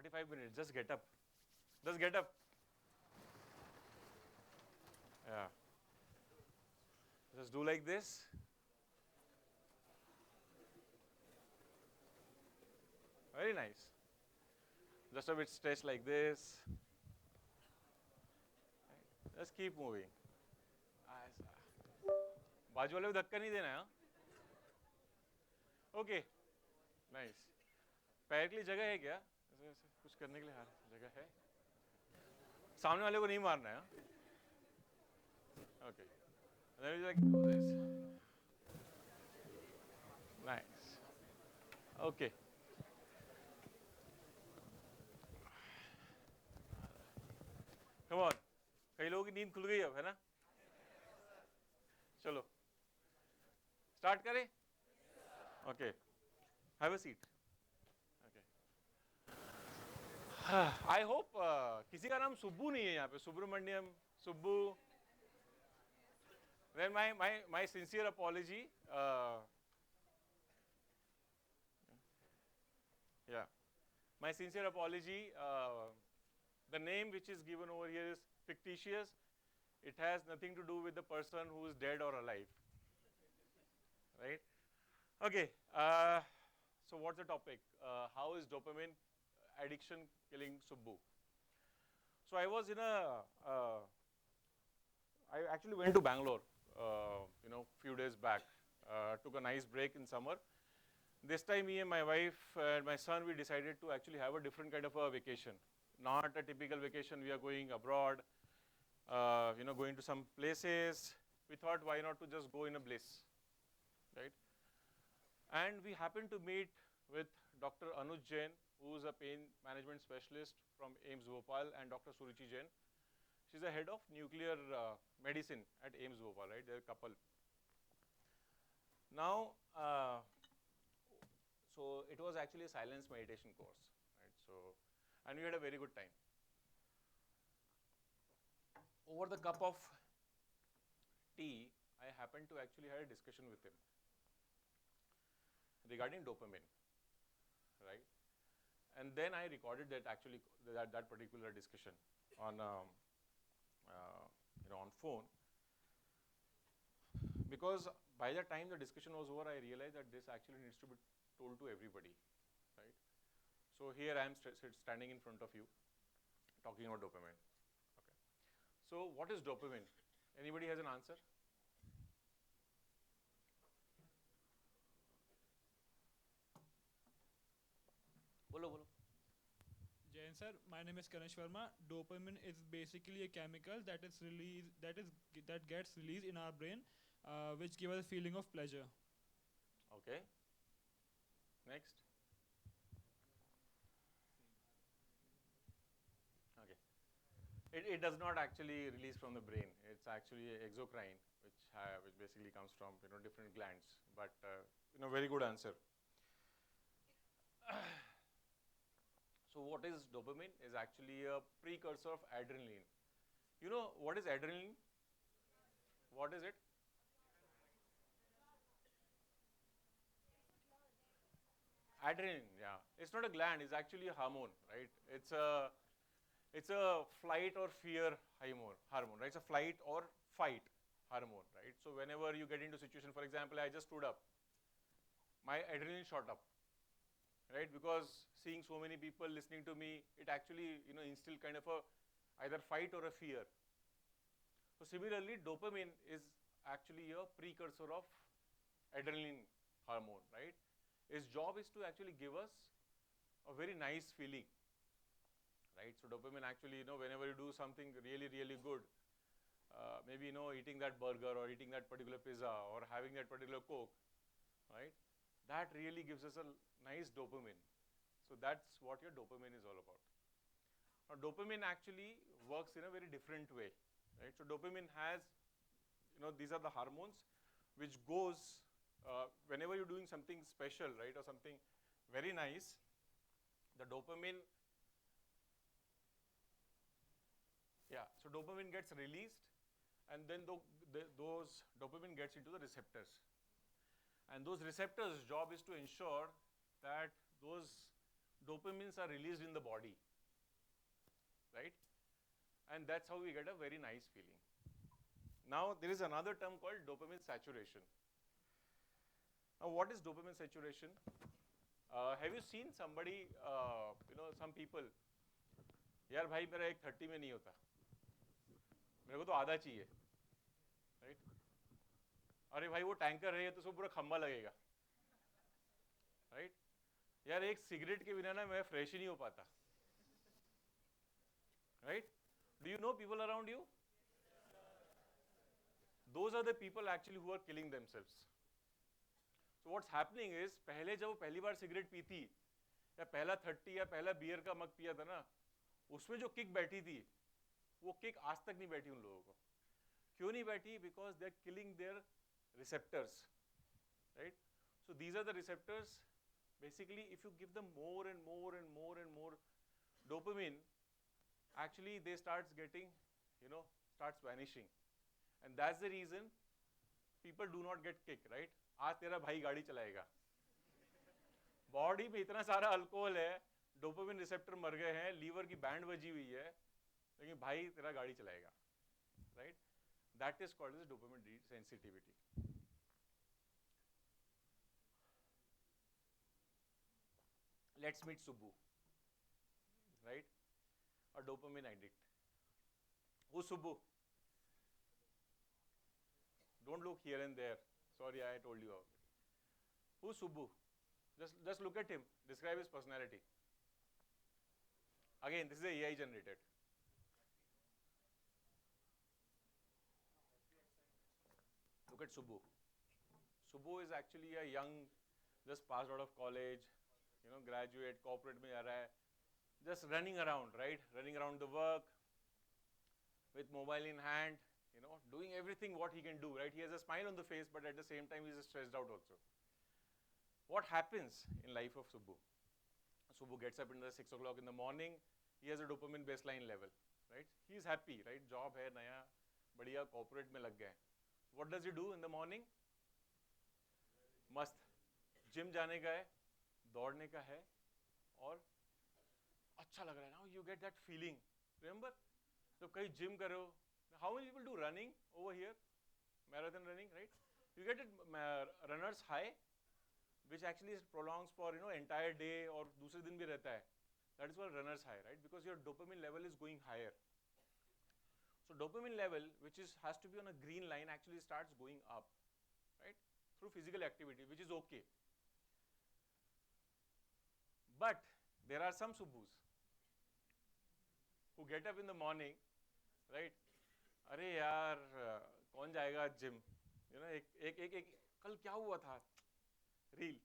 45 minutes. Just get up. Just get up. Yeah. Just do like this. Very nice. Just a bit stretch like this. Just keep moving. ऐसा. बाजू वाले को धक्का नहीं देना है. ओके. नाइस. पैर के लिए जगह है क्या? ऐसे ऐसे कुछ करने के लिए हाँ जगह है. सामने वाले को नहीं मारना है. Okay. Then you like do this. Nice. Okay. Come on. कई लोगों की नींद खुल गई अब है ना? चलो. स्टार्ट करें? Okay. Have a seat. Okay. I hope किसी का नाम सुब्बू नहीं है यहाँ पे. Subramaniam, Subbu. Then my sincere apology. Yeah. My sincere apology. The name which is given over here is fictitious. It has nothing to do with the person who is dead or alive. Right? Okay. So what's the topic? How is dopamine addiction killing Subbu? So I was in a, I actually went to Bangalore, few days back. Took a nice break in summer. This time me and my wife and my son, we decided to actually have a different kind of a vacation. Not a typical vacation, we are going abroad, going to some places. We thought why not to just go in a bliss, right? And we happened to meet with Dr. Anuj Jain, who is a pain management specialist from AIIMS Bhopal, and Dr. Suruchi Jain. She's the head of nuclear medicine at AIIMS Bhopal, right? They're a couple. Now, so it was actually a silence meditation course, right? So, and we had a very good time. Over the cup of tea, I happened to actually have a discussion with him regarding dopamine, right? And then I recorded that actually that particular discussion on on phone, because by the time the discussion was over, I realized that this actually needs to be told to everybody, right? So here I am standing in front of you, talking about dopamine. Okay. So what is dopamine? Anybody has an answer? Bolo, bolo. Jain sir, my name is Kanesh Verma. Dopamine is basically a chemical that is released that gets released in our brain, which gives us a feeling of pleasure. Okay. Next. Okay. It does not actually release from the brain. It's actually exocrine, which basically comes from different glands. But very good answer. So what is dopamine? Is actually a precursor of adrenaline. You know what is adrenaline? What is it? Adrenaline, yeah. It's not a gland, it's actually a hormone, right? It's a flight or fear hormone, right? It's a flight or fight hormone, right? So whenever you get into a situation, for example, I just stood up, my adrenaline shot up, right? Because seeing so many people listening to me, it actually instilled kind of a either fight or a fear. So similarly, dopamine is actually a precursor of adrenaline hormone, right? Its job is to actually give us a very nice feeling, right? So dopamine actually, whenever you do something really, really good, maybe eating that burger or eating that particular pizza or having that particular Coke, right? That really gives us a nice dopamine. So that's what your dopamine is all about. Now dopamine actually works in a very different way, right? So dopamine has, these are the hormones which goes whenever you're doing something special, right, or something very nice, the dopamine, so dopamine gets released, and then those dopamine gets into the receptors. And those receptors' job is to ensure that those dopamines are released in the body, right? And that's how we get a very nice feeling. Now, there is another term called dopamine saturation. Now, what is dopamine saturation? Have you seen somebody, some people, यार भाई मेरा एक 30 में नहीं होता, मेरे को तो आधा चाहिए, right? अरे भाई वो टैंकर है तो उसको पूरा खंबा लगेगा, right? यार एक सिगरेट के बिना ना मैं फ्रेश ही नहीं हो पाता, right? Do you know people around you? Those are the people actually who are killing themselves. So what's happening is, पहले जब वो पहली बार सिगरेट पीती या पहला 30 या पहला बियर का मग पिया था ना, उसमें जो किक बैठी थी वो किक आज तक नहीं बैठी उन लोगों को. क्यों नहीं बैठी? Because they are killing their receptors, right? So these are the receptors. Basically, if you give them more and more and more and more dopamine, actually they starts getting, starts vanishing, and that's the reason people do not get kick, right? आज तेरा भाई गाड़ी चलाएगा, body में इतना सारा alcohol है, dopamine receptor मर गए हैं, लीवर की बैंड बजी हुई है, लेकिन भाई तेरा गाड़ी चलाएगा, right? That is called as dopamine sensitivity. Let's meet Subbu, right? A dopamine addict. Who's Subbu? Don't look here and there. Sorry, I told you already. Who's Subbu? Just look at him. Describe his personality. Again, this is AI generated. Look at Subbu. Subbu is actually a young, just passed out of college, graduate, corporate में जा रहा है, just running around, right? Running around the work with mobile in hand, doing everything what he can do, right? He has a smile on the face, but at the same time he's stressed out also. What happens in life of Subbu? Subbu gets up in the 6 o'clock in the morning. He has a dopamine baseline level, right? He is happy, right? Job है नया, बढ़िया corporate में लग गए. What does he do in the morning? मस्त, gym जाने का है, दौड़ने का है, और अच्छा लग रहा है. Now you get that feeling. Remember, जब कहीं gym कर रहे हो, how many people do running over here? Marathon running, right? You get a runner's high, which actually prolongs for entire day और दूसरे दिन भी रहता है. That is called runner's high, right? Because your dopamine level is going higher. So dopamine level, which has to be on a green line, actually starts going up, right? Through physical activity, which is okay. But there are some Subbus who get up in the morning, right? अरे यार कौन जाएगा gym, एक कल क्या हुआ था, reel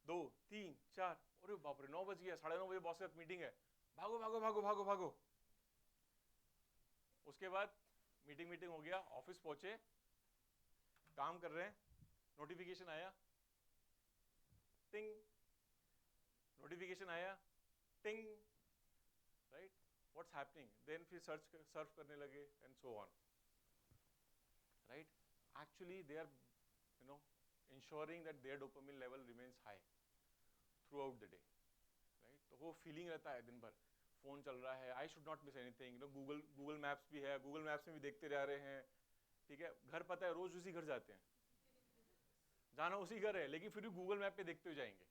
2 3 4, अरे बाप रे 9 बज गया, 9:30 बजे बॉस के साथ मीटिंग है, भागो भागो भागो भागो भागो. उसके बाद मीटिंग हो गया, ऑफिस पहुंचे, काम कर रहे हैं, नोटिफिकेशन आया, टिंग, नोटिफिकेशन आया, टिंग, राइट? What's happening? Then फिर सर्च करने लगे and so on, right? Actually, they are, ensuring that their dopamine level remains high throughout the day, right? तो वो feeling रहता है दिन भर, फोन चल रहा है, I should not miss anything. Google Maps भी है, Google Maps में भी देखते जा रहे हैं, ठीक है? घर पता है, रोज उसी घर जाते हैं, जाना उसी घर है, लेकिन फिर भी Google Map पे देखते हुए जाएंगे.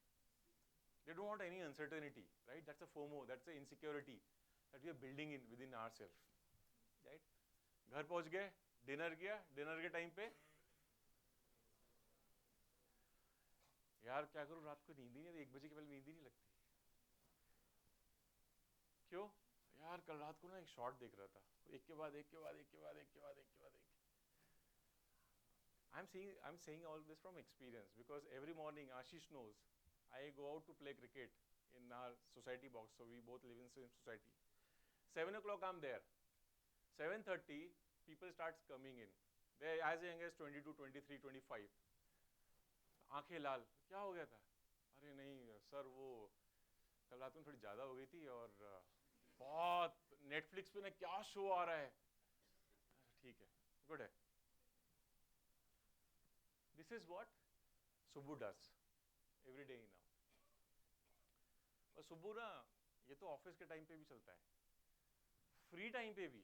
They don't want any uncertainty, right? That's a FOMO, that's a insecurity that we are building in within ourselves, right? घर पहुंच गए, डिनर किया, डिनर के टाइम पे यार क्या करूं, रात को नींद ही नहीं, 1 बजे के पहले नींद ही नहीं लगती. क्यों? यार कल रात को ना एक शॉर्ट देख रहा था, एक के बाद एक के बाद एक के बाद एक के बाद एक के बाद एक. I'm saying all this from experience, because every morning Ashish knows I go out to play cricket in our society box, so we both live in the same society. 7 o'clock I'm there. 7:30 people starts coming in. They're as young as 22, 23, 25. आंखें लाल, क्या हो गया था? अरे नहीं sir, वो कल रात में थोड़ी ज़्यादा हो गई थी, और बहुत नेटफ्लिक्स पे ना क्या शो आ रहा है. ठीक है, गुड है. This is what Subbu does every day now. और सुब्बू ना ये तो ऑफिस के टाइम पे भी चलता है, फ्री टाइम पे भी